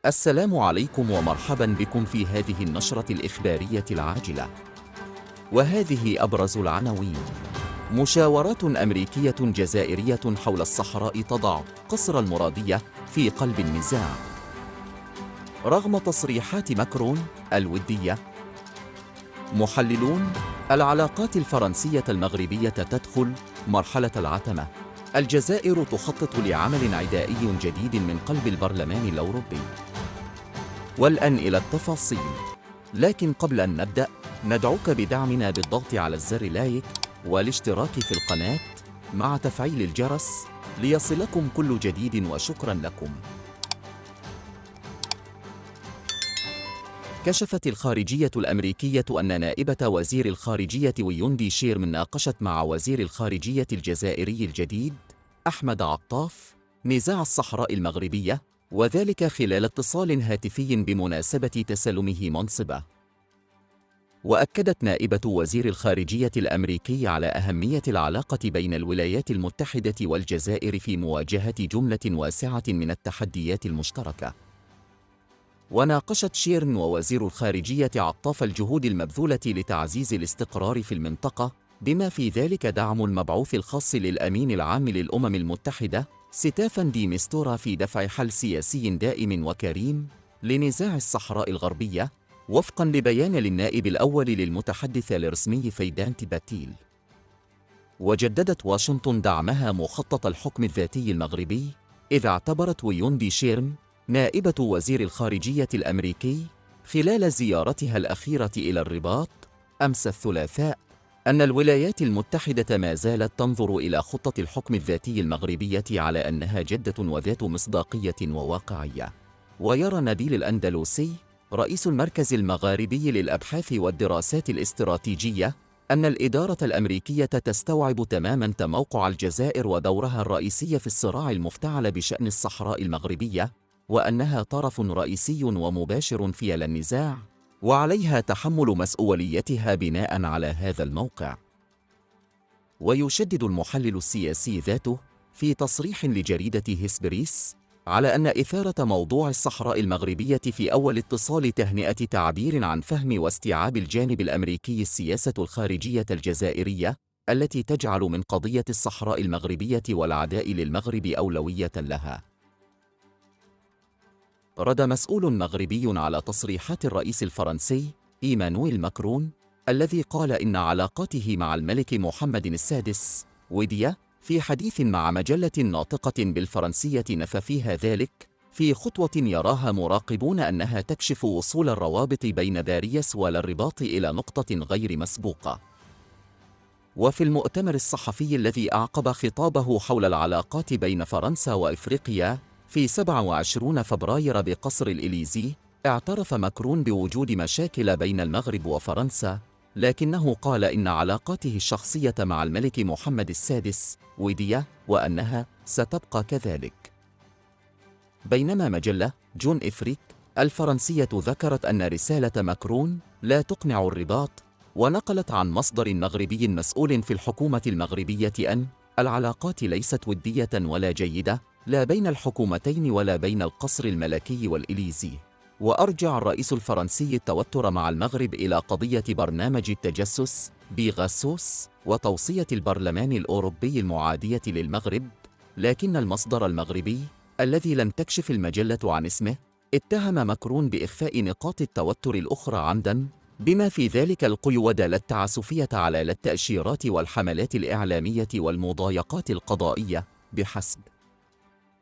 السلام عليكم ومرحبا بكم في هذه النشرة الإخبارية العاجلة. وهذه أبرز العناوين: مشاورات أمريكية جزائرية حول الصحراء تضع قصر المرادية في قلب النزاع رغم تصريحات ماكرون الودية. محللون: العلاقات الفرنسية المغربية تدخل مرحلة العتمة. الجزائر تخطط لعمل عدائي جديد من قلب البرلمان الأوروبي. والآن إلى التفاصيل، لكن قبل أن نبدأ ندعوك بدعمنا بالضغط على الزر لايك والاشتراك في القناة مع تفعيل الجرس ليصلكم كل جديد، وشكرا لكم. كشفت الخارجية الأمريكية أن نائبة وزير الخارجية ويوندي شيرم ناقشت مع وزير الخارجية الجزائري الجديد أحمد عطاف نزاع الصحراء المغربية، وذلك خلال اتصال هاتفي بمناسبة تسلمه منصبه. وأكدت نائبة وزير الخارجية الأمريكي على أهمية العلاقة بين الولايات المتحدة والجزائر في مواجهة جملة واسعة من التحديات المشتركة. وناقشت شيرن ووزير الخارجية عطاف الجهود المبذولة لتعزيز الاستقرار في المنطقة، بما في ذلك دعم المبعوث الخاص للأمين العام للأمم المتحدة ستيفان دي ميستورا في دفع حل سياسي دائم وكريم لنزاع الصحراء الغربية، وفقاً لبيان للنائب الأول للمتحدث الرسمي فيدانت باتيل. وجددت واشنطن دعمها مخطط الحكم الذاتي المغربي، إذ اعتبرت ويوندي شيرم نائبة وزير الخارجية الأمريكي خلال زيارتها الأخيرة إلى الرباط أمس الثلاثاء أن الولايات المتحدة ما زالت تنظر إلى خطة الحكم الذاتي المغربية على أنها جادة وذات مصداقية وواقعية. ويرى نبيل الأندلسي رئيس المركز المغاربي للأبحاث والدراسات الاستراتيجية أن الإدارة الأمريكية تستوعب تماماً تموقع الجزائر ودورها الرئيسي في الصراع المفتعل بشأن الصحراء المغربية، وأنها طرف رئيسي ومباشر في النزاع، وعليها تحمل مسؤوليتها بناء على هذا الموقع. ويشدد المحلل السياسي ذاته في تصريح لجريدة هيسبريس على أن إثارة موضوع الصحراء المغربية في أول اتصال تهنئة تعبير عن فهم واستيعاب الجانب الأمريكي السياسة الخارجية الجزائرية التي تجعل من قضية الصحراء المغربية والعداء للمغرب أولوية لها. رد مسؤول مغربي على تصريحات الرئيس الفرنسي إيمانويل ماكرون الذي قال إن علاقاته مع الملك محمد السادس ودية، في حديث مع مجلة ناطقة بالفرنسية نفى فيها ذلك في خطوة يراها مراقبون أنها تكشف وصول الروابط بين باريس والرباط إلى نقطة غير مسبوقة. وفي المؤتمر الصحفي الذي أعقب خطابه حول العلاقات بين فرنسا وإفريقيا في 27 فبراير بقصر الإليزي، اعترف ماكرون بوجود مشاكل بين المغرب وفرنسا، لكنه قال إن علاقاته الشخصية مع الملك محمد السادس ودية وأنها ستبقى كذلك. بينما مجلة جون إفريك الفرنسية ذكرت أن رسالة ماكرون لا تقنع الرباط، ونقلت عن مصدر مغربي مسؤول في الحكومة المغربية أن العلاقات ليست ودية ولا جيدة، لا بين الحكومتين ولا بين القصر الملكي والإليزي. وأرجع الرئيس الفرنسي التوتر مع المغرب إلى قضية برنامج التجسس بيغاسوس وتوصية البرلمان الأوروبي المعادية للمغرب، لكن المصدر المغربي الذي لم تكشف المجلة عن اسمه اتهم ماكرون بإخفاء نقاط التوتر الأخرى عمداً، بما في ذلك القيود التعسفية على التأشيرات والحملات الإعلامية والمضايقات القضائية بحسب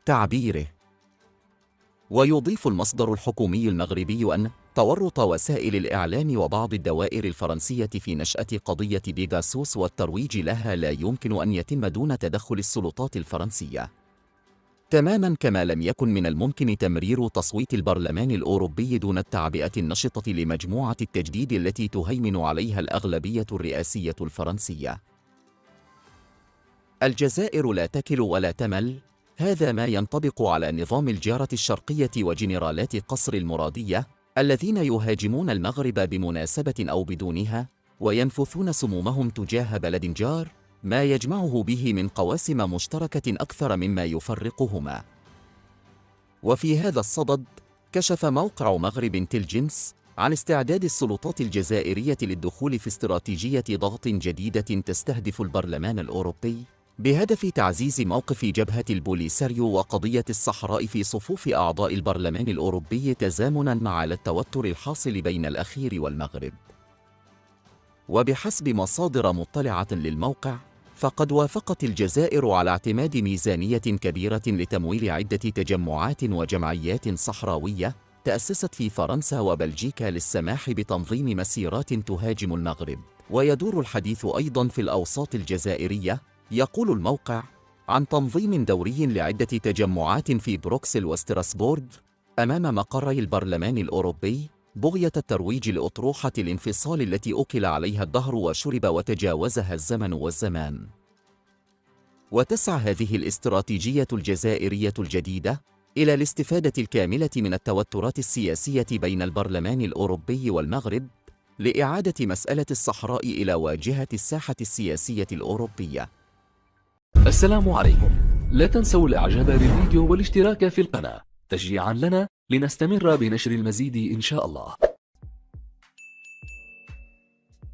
تعبيره. ويضيف المصدر الحكومي المغربي أن تورط وسائل الإعلام وبعض الدوائر الفرنسية في نشأة قضية بيغاسوس والترويج لها لا يمكن أن يتم دون تدخل السلطات الفرنسية، تماماً كما لم يكن من الممكن تمرير تصويت البرلمان الأوروبي دون التعبئة النشطة لمجموعة التجديد التي تهيمن عليها الأغلبية الرئاسية الفرنسية. الجزائر لا تكل ولا تمل، هذا ما ينطبق على نظام الجارة الشرقية وجنرالات قصر المرادية الذين يهاجمون المغرب بمناسبة أو بدونها، وينفثون سمومهم تجاه بلد جار ما يجمعه به من قواسم مشتركة أكثر مما يفرقهما. وفي هذا الصدد كشف موقع مغرب انتليجنس عن استعداد السلطات الجزائرية للدخول في استراتيجية ضغط جديدة تستهدف البرلمان الأوروبي بهدف تعزيز موقف جبهة البوليساريو وقضية الصحراء في صفوف أعضاء البرلمان الأوروبي تزامناً مع التوتر الحاصل بين الأخير والمغرب. وبحسب مصادر مطلعة للموقع، فقد وافقت الجزائر على اعتماد ميزانية كبيرة لتمويل عدة تجمعات وجمعيات صحراوية تأسست في فرنسا وبلجيكا للسماح بتنظيم مسيرات تهاجم المغرب. ويدور الحديث أيضاً في الأوساط الجزائرية، يقول الموقع، عن تنظيم دوري لعدة تجمعات في بروكسل وستراسبورغ أمام مقري البرلمان الأوروبي بغية الترويج لأطروحة الانفصال التي أكل عليها الدهر وشرب وتجاوزها الزمن والزمان. وتسعى هذه الاستراتيجية الجزائرية الجديدة إلى الاستفادة الكاملة من التوترات السياسية بين البرلمان الأوروبي والمغرب لإعادة مسألة الصحراء إلى واجهة الساحة السياسية الأوروبية. السلام عليكم. لا تنسوا الإعجاب بالفيديو والاشتراك في القناة تشجيعا لنا لنستمر بنشر المزيد إن شاء الله.